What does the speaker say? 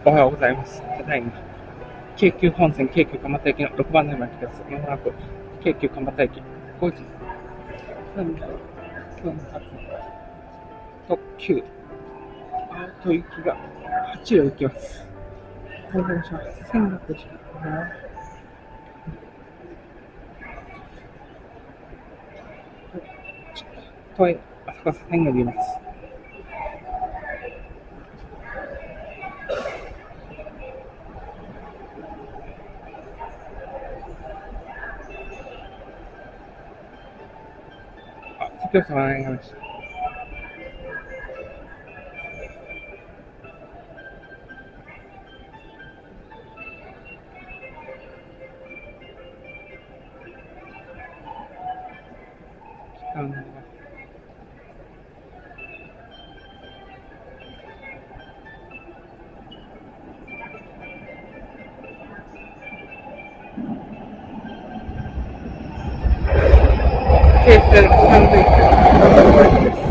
おはようございます。ただいま、京急本線京急蒲田駅の6番乗り場に来てます。まもなく、京急蒲田駅、5時3分発特急、青と行きが8を行きます。お願いします。線路時間都営浅草線に乗ります。先ほど様になりました。時間が京成三塁線です。